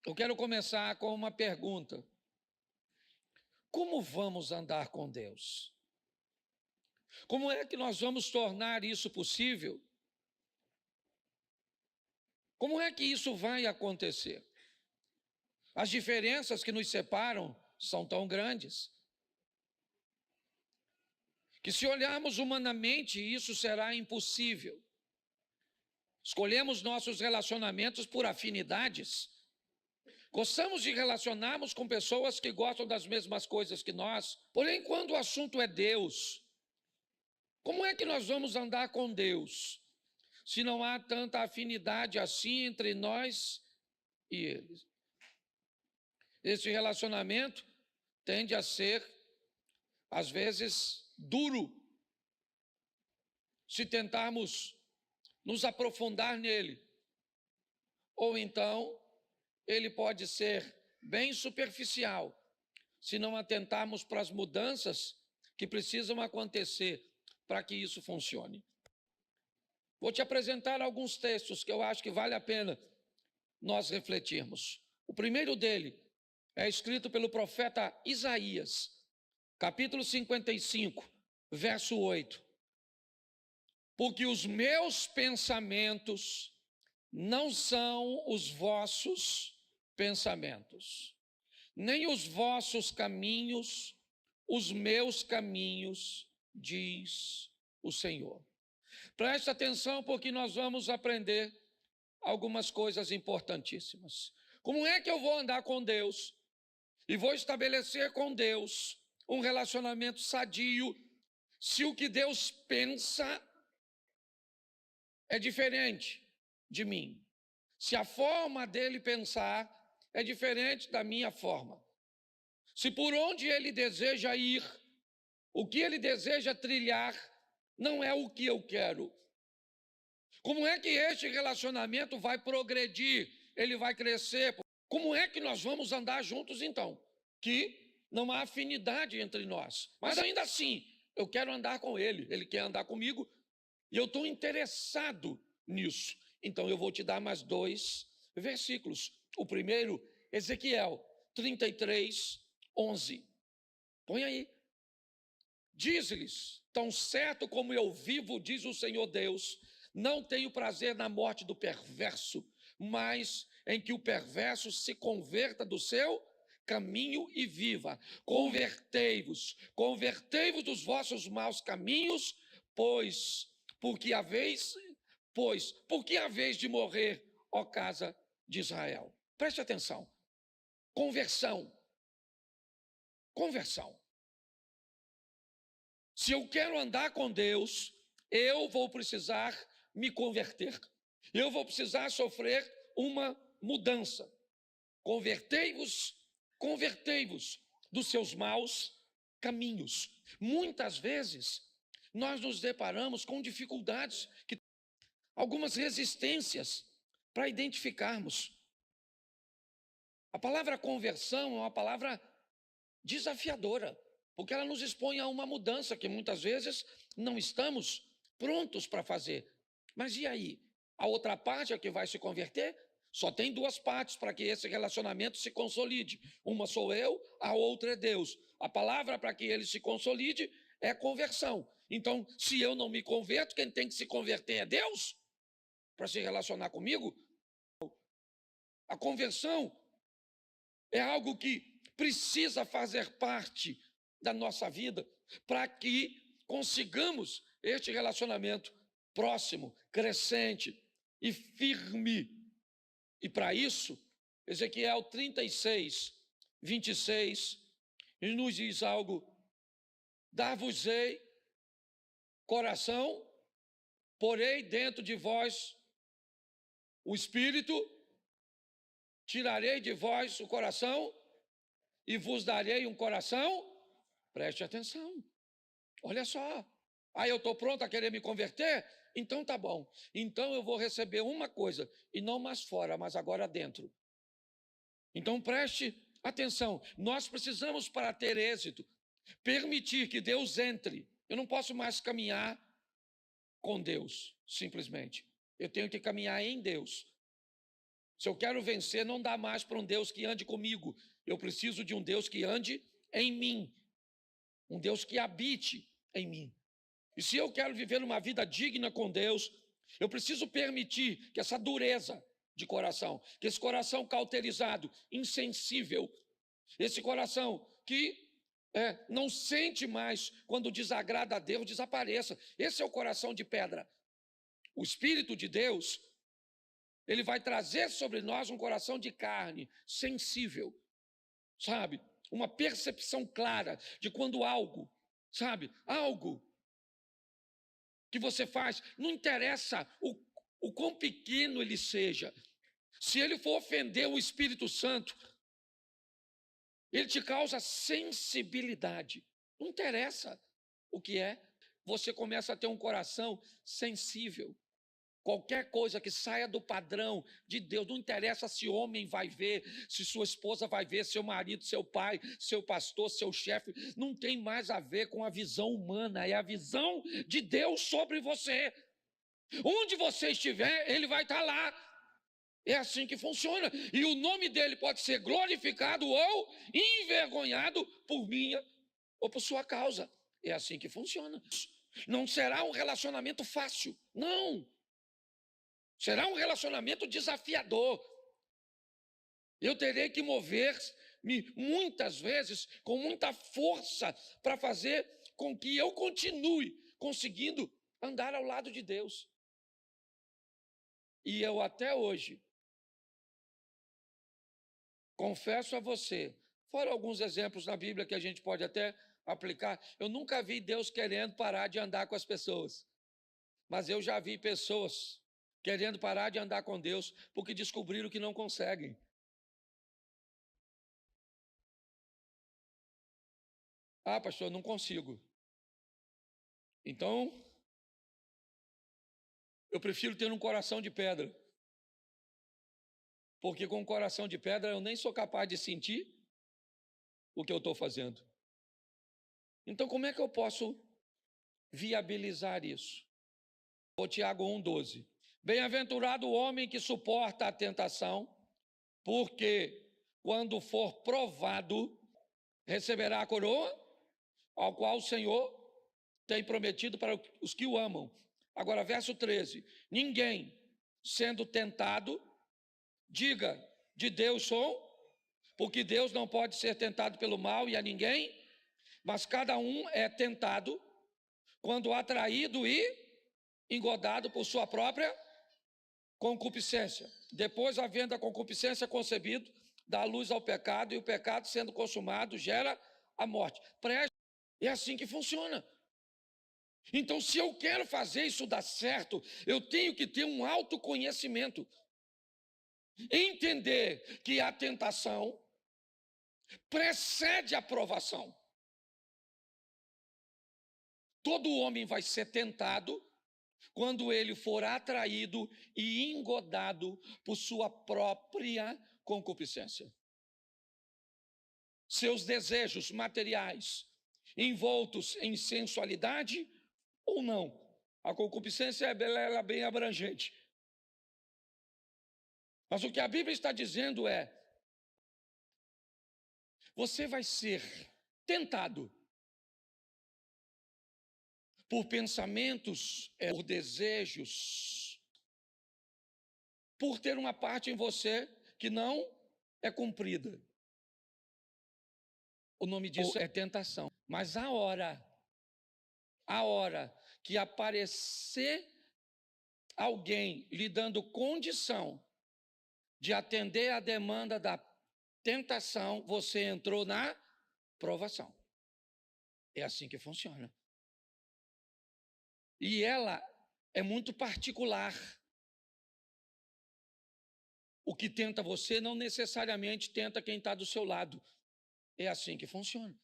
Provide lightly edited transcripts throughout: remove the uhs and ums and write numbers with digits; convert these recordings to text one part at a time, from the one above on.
Eu quero começar com uma pergunta. Como vamos andar com Deus? Como é que nós vamos tornar isso possível? Como é que isso vai acontecer? As diferenças que nos separam são tão grandes que, se olharmos humanamente, isso será impossível. Escolhemos nossos relacionamentos por afinidades. Gostamos de relacionarmos com pessoas que gostam das mesmas coisas que nós. Porém, quando o assunto é Deus, como é que nós vamos andar com Deus, se não há tanta afinidade assim entre nós e Ele? Esse relacionamento tende a ser, às vezes, duro, se tentarmos nos aprofundar nele. Ou então, ele pode ser bem superficial, se não atentarmos para as mudanças que precisam acontecer para que isso funcione. Vou te apresentar alguns textos que eu acho que vale a pena nós refletirmos. O primeiro dele é escrito pelo profeta Isaías, capítulo 55, verso 8. Porque os meus pensamentos não são os vossos pensamentos, nem os vossos caminhos, os meus caminhos, diz o Senhor. Preste atenção, porque nós vamos aprender algumas coisas importantíssimas. Como é que eu vou andar com Deus e vou estabelecer com Deus um relacionamento sadio, se o que Deus pensa é diferente de mim? Se a forma dele pensar é diferente da minha forma? Se por onde ele deseja ir, o que ele deseja trilhar, não é o que eu quero? Como é que este relacionamento vai progredir? Ele vai crescer? Como é que nós vamos andar juntos então? Que não há afinidade entre nós, mas ainda assim, eu quero andar com ele, ele quer andar comigo, e eu estou interessado nisso. Então eu vou te dar mais 2 versículos. O primeiro, Ezequiel 33, 11. Põe aí. Diz-lhes: tão certo como eu vivo, diz o Senhor Deus, não tenho prazer na morte do perverso, mas em que o perverso se converta do seu caminho e viva. Convertei-vos dos vossos maus caminhos, pois por que haveis de morrer, ó casa de Israel? Preste atenção. Conversão. Se eu quero andar com Deus, eu vou precisar me converter. Eu vou precisar sofrer uma mudança. Convertei-vos dos seus maus caminhos. Muitas vezes, nós nos deparamos com dificuldades, algumas resistências para identificarmos. A palavra conversão é uma palavra desafiadora, porque ela nos expõe a uma mudança que muitas vezes não estamos prontos para fazer. Mas e aí? A outra parte é que vai se converter? Só tem 2 partes para que esse relacionamento se consolide. Uma sou eu, a outra é Deus. A palavra para que ele se consolide é conversão. Então, se eu não me converto, quem tem que se converter é Deus para se relacionar comigo? A conversão é algo que precisa fazer parte da nossa vida para que consigamos este relacionamento próximo, crescente e firme. E para isso, Ezequiel 36, 26, nos diz algo: dar-vos-ei coração, porei dentro de vós o espírito, tirarei de vós o coração e vos darei um coração. Preste atenção, olha só. Aí eu estou pronto a querer me converter? Então tá bom. Então eu vou receber uma coisa, e não mais fora, mas agora dentro. Então preste atenção. Nós precisamos, para ter êxito, permitir que Deus entre. Eu não posso mais caminhar com Deus, simplesmente. Eu tenho que caminhar em Deus. Se eu quero vencer, não dá mais para um Deus que ande comigo. Eu preciso de um Deus que ande em mim. Um Deus que habite em mim. E se eu quero viver uma vida digna com Deus, eu preciso permitir que essa dureza de coração, que esse coração cauterizado, insensível, esse coração que não sente mais quando desagrada a Deus, desapareça. Esse é o coração de pedra. O Espírito de Deus, ele vai trazer sobre nós um coração de carne, sensível, sabe? Uma percepção clara de quando algo, sabe? Algo que você faz, não interessa o quão pequeno ele seja, se ele for ofender o Espírito Santo, ele te causa sensibilidade. Não interessa o que é, você começa a ter um coração sensível. Qualquer coisa que saia do padrão de Deus, não interessa se homem vai ver, se sua esposa vai ver, seu marido, seu pai, seu pastor, seu chefe, não tem mais a ver com a visão humana, é a visão de Deus sobre você. Onde você estiver, ele vai estar lá. É assim que funciona. E o nome dele pode ser glorificado ou envergonhado por minha ou por sua causa. É assim que funciona. Não será um relacionamento fácil, não. Será um relacionamento desafiador. Eu terei que mover-me muitas vezes com muita força para fazer com que eu continue conseguindo andar ao lado de Deus. E eu até hoje confesso a você, fora alguns exemplos na Bíblia que a gente pode até aplicar, eu nunca vi Deus querendo parar de andar com as pessoas. Mas eu já vi pessoas querendo parar de andar com Deus porque descobriram que não conseguem. Ah, pastor, não consigo. Então, eu prefiro ter um coração de pedra. Porque com um coração de pedra eu nem sou capaz de sentir o que eu estou fazendo. Então, como é que eu posso viabilizar isso? O Tiago 1,12. Bem-aventurado o homem que suporta a tentação, porque quando for provado, receberá a coroa, ao qual o Senhor tem prometido para os que o amam. Agora, verso 13. Ninguém, sendo tentado, diga, de Deus sou, porque Deus não pode ser tentado pelo mal e a ninguém, mas cada um é tentado quando atraído e engodado por sua própria concupiscência. Depois, havendo a concupiscência concebido, dá luz ao pecado, e o pecado, sendo consumado, gera a morte. É assim que funciona. Então, se eu quero fazer isso dar certo, eu tenho que ter um autoconhecimento. Entender que a tentação precede a provação. Todo homem vai ser tentado quando ele for atraído e engodado por sua própria concupiscência. Seus desejos materiais envoltos em sensualidade ou não. A concupiscência é bem abrangente. Mas o que a Bíblia está dizendo é: você vai ser tentado por pensamentos, por desejos, por ter uma parte em você que não é cumprida. O nome disso é tentação. Mas a hora que aparecer alguém lhe dando condição de atender a demanda da tentação, você entrou na provação. É assim que funciona. E ela é muito particular. O que tenta você não necessariamente tenta quem está do seu lado. É assim que funciona.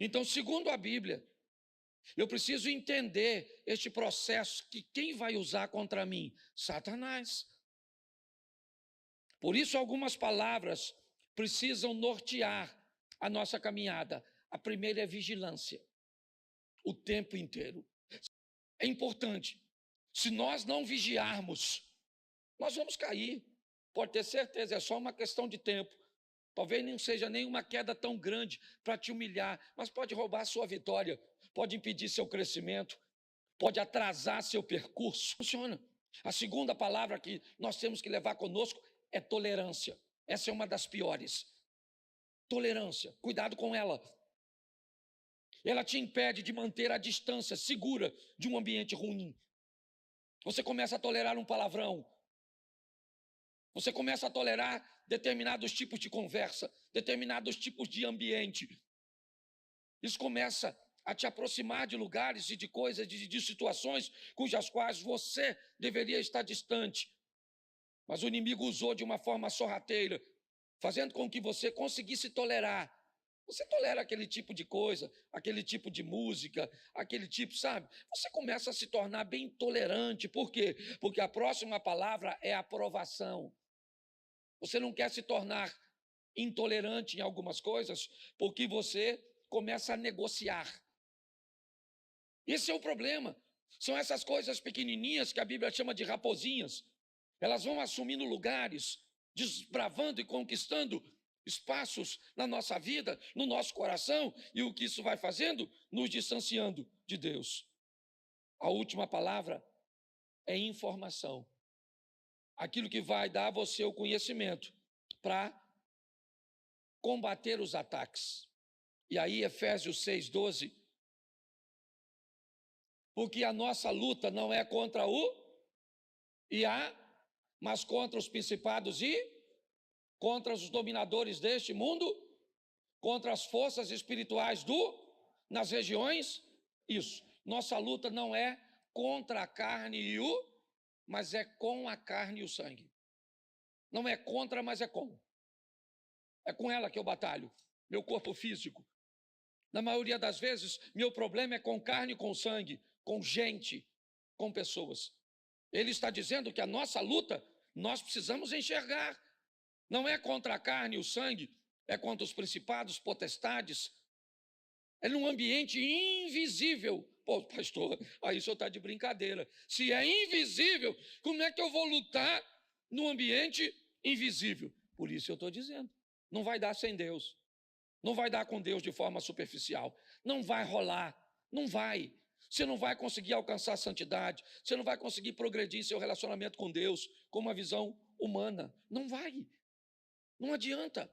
Então, segundo a Bíblia, eu preciso entender este processo que quem vai usar contra mim? Satanás. Por isso, algumas palavras precisam nortear a nossa caminhada. A primeira é vigilância, o tempo inteiro. É importante. Se nós não vigiarmos, nós vamos cair. pode ter certeza, é só uma questão de tempo. Talvez não seja nenhuma queda tão grande para te humilhar, mas pode roubar a sua vitória, pode impedir seu crescimento, pode atrasar seu percurso. Funciona. A segunda palavra que nós temos que levar conosco é tolerância. Essa é uma das piores. Tolerância, cuidado com ela. Ela te impede de manter a distância segura de um ambiente ruim. Você começa a tolerar um palavrão. Você começa a tolerar determinados tipos de conversa, determinados tipos de ambiente. Isso começa a te aproximar de lugares e de coisas, de situações cujas quais você deveria estar distante. Mas o inimigo usou de uma forma sorrateira, fazendo com que você conseguisse tolerar. Você tolera aquele tipo de coisa, aquele tipo de música, aquele tipo, sabe? Você começa a se tornar bem tolerante. Por quê? Porque a próxima palavra é aprovação. Você não quer se tornar intolerante em algumas coisas, porque você começa a negociar. Esse é o problema. São essas coisas pequenininhas que a Bíblia chama de raposinhas. Elas vão assumindo lugares, desbravando e conquistando espaços na nossa vida, no nosso coração, e o que isso vai fazendo? Nos distanciando de Deus. A última palavra é informação. Aquilo que vai dar a você o conhecimento para combater os ataques. E aí, Efésios 6:12, porque a nossa luta não é contra o e a, mas contra os principados e contra os dominadores deste mundo, contra as forças espirituais nas regiões. Isso. Nossa luta não é contra a carne e mas é com a carne e o sangue. Não é contra, mas é com. É com ela que eu batalho, meu corpo físico. Na maioria das vezes, meu problema é com carne e com sangue, com gente, com pessoas. Ele está dizendo que a nossa luta, nós precisamos enxergar. Não é contra a carne e o sangue, é contra os principados, potestades. É num ambiente invisível. Pô, pastor, aí o senhor está de brincadeira. Se é invisível, como é que eu vou lutar num ambiente invisível? Por isso eu estou dizendo. Não vai dar sem Deus. Não vai dar com Deus de forma superficial. Não vai rolar. Não vai. Você não vai conseguir alcançar a santidade. Você não vai conseguir progredir em seu relacionamento com Deus com uma visão humana. Não vai. Não adianta.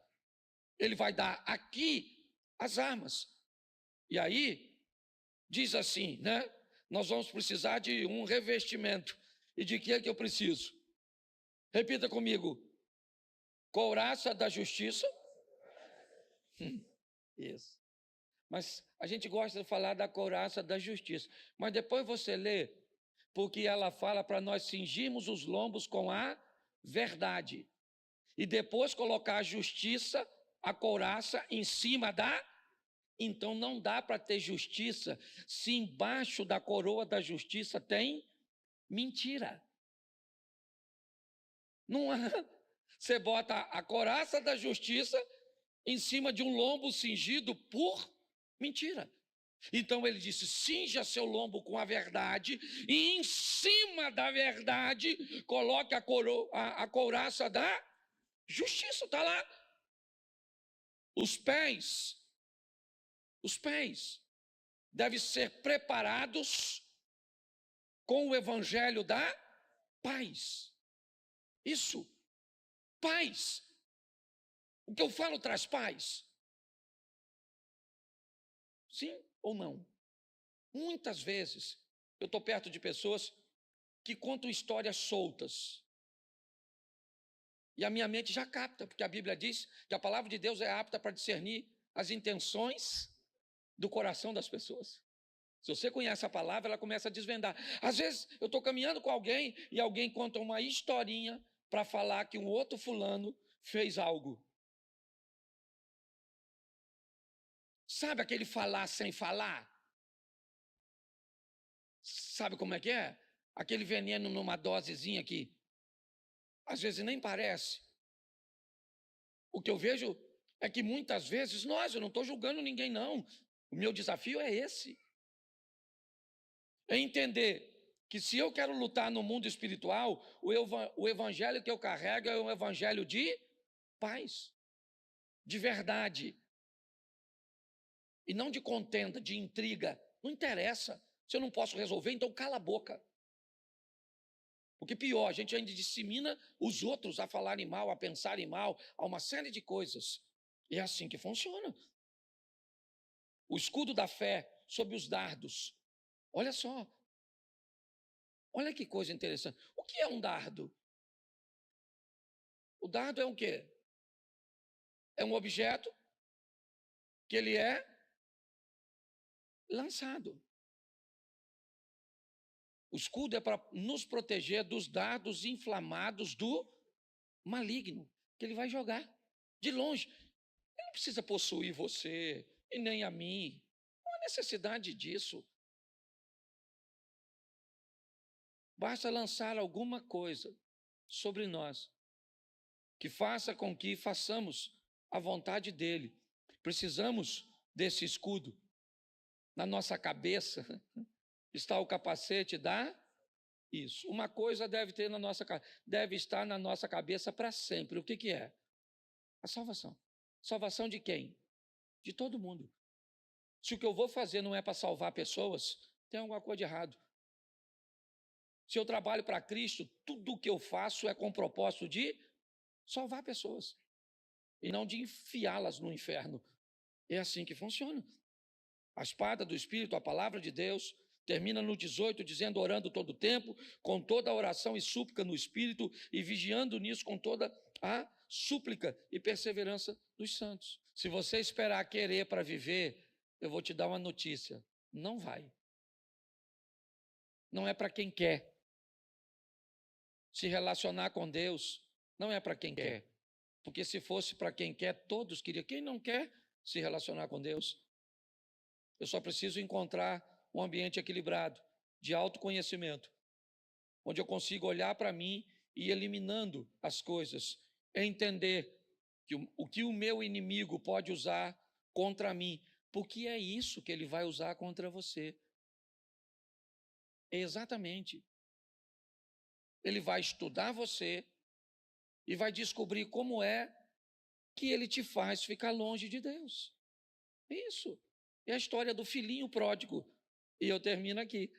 Ele vai dar aqui as armas. E aí, diz assim, né? Nós vamos precisar de um revestimento. E de que é que eu preciso? Repita comigo. Couraça da justiça. Isso. Mas a gente gosta de falar da couraça da justiça. Mas depois você lê, porque ela fala para nós cingirmos os lombos com a verdade. E depois colocar a justiça, a couraça, em cima da... Então não dá para ter justiça se embaixo da coroa da justiça tem mentira. Não há. Você bota a couraça da justiça em cima de um lombo cingido por mentira. Então ele disse, cinja seu lombo com a verdade e em cima da verdade coloque a couraça da justiça, está lá. Os pés devem ser preparados com o evangelho da paz. Isso, paz. O que eu falo traz paz? Sim ou não? Muitas vezes eu estou perto de pessoas que contam histórias soltas. E a minha mente já capta, porque a Bíblia diz que a palavra de Deus é apta para discernir as intenções do coração das pessoas. Se você conhece a palavra, ela começa a desvendar. Às vezes eu estou caminhando com alguém e alguém conta uma historinha para falar que um outro fulano fez algo. Sabe aquele falar sem falar? Sabe como é que é? Aquele veneno numa dosezinha que às vezes nem parece. O que eu vejo é que muitas vezes, eu não estou julgando ninguém não. O meu desafio é esse. É entender que se eu quero lutar no mundo espiritual, o evangelho que eu carrego é um evangelho de paz, de verdade, e não de contenda, de intriga. Não interessa. Se eu não posso resolver, então cala a boca. Porque pior, a gente ainda dissemina os outros a falarem mal, a pensarem mal, a uma série de coisas. E é assim que funciona. O escudo da fé sob os dardos. Olha só. Olha que coisa interessante. O que é um dardo? O dardo é um quê? É um objeto que ele é lançado. O escudo é para nos proteger dos dardos inflamados do maligno, que ele vai jogar de longe. Ele não precisa possuir você e nem a mim. Não há necessidade disso. Basta lançar alguma coisa sobre nós que faça com que façamos a vontade dele. Precisamos desse escudo. Na nossa cabeça está o capacete da isso. Uma coisa deve estar na nossa cabeça para sempre. O que que é? A salvação. Salvação de quem? De todo mundo. Se o que eu vou fazer não é para salvar pessoas, tem alguma coisa de errado. Se eu trabalho para Cristo, tudo o que eu faço é com o propósito de salvar pessoas e não de enfiá-las no inferno. É assim que funciona. A espada do Espírito, a palavra de Deus, termina no 18, dizendo: orando todo o tempo, com toda a oração e súplica no Espírito, e vigiando nisso com toda a súplica e perseverança dos santos. Se você esperar querer para viver, eu vou te dar uma notícia: não vai. Não é para quem quer. Se relacionar com Deus não é para quem quer. Porque se fosse para quem quer, todos queriam. Quem não quer se relacionar com Deus? Eu só preciso encontrar um ambiente equilibrado, de autoconhecimento, onde eu consigo olhar para mim e ir eliminando as coisas, entender que o que o meu inimigo pode usar contra mim, porque é isso que ele vai usar contra você. Exatamente. Ele vai estudar você e vai descobrir como é que ele te faz ficar longe de Deus. Isso. É a história do filhinho pródigo. E eu termino aqui.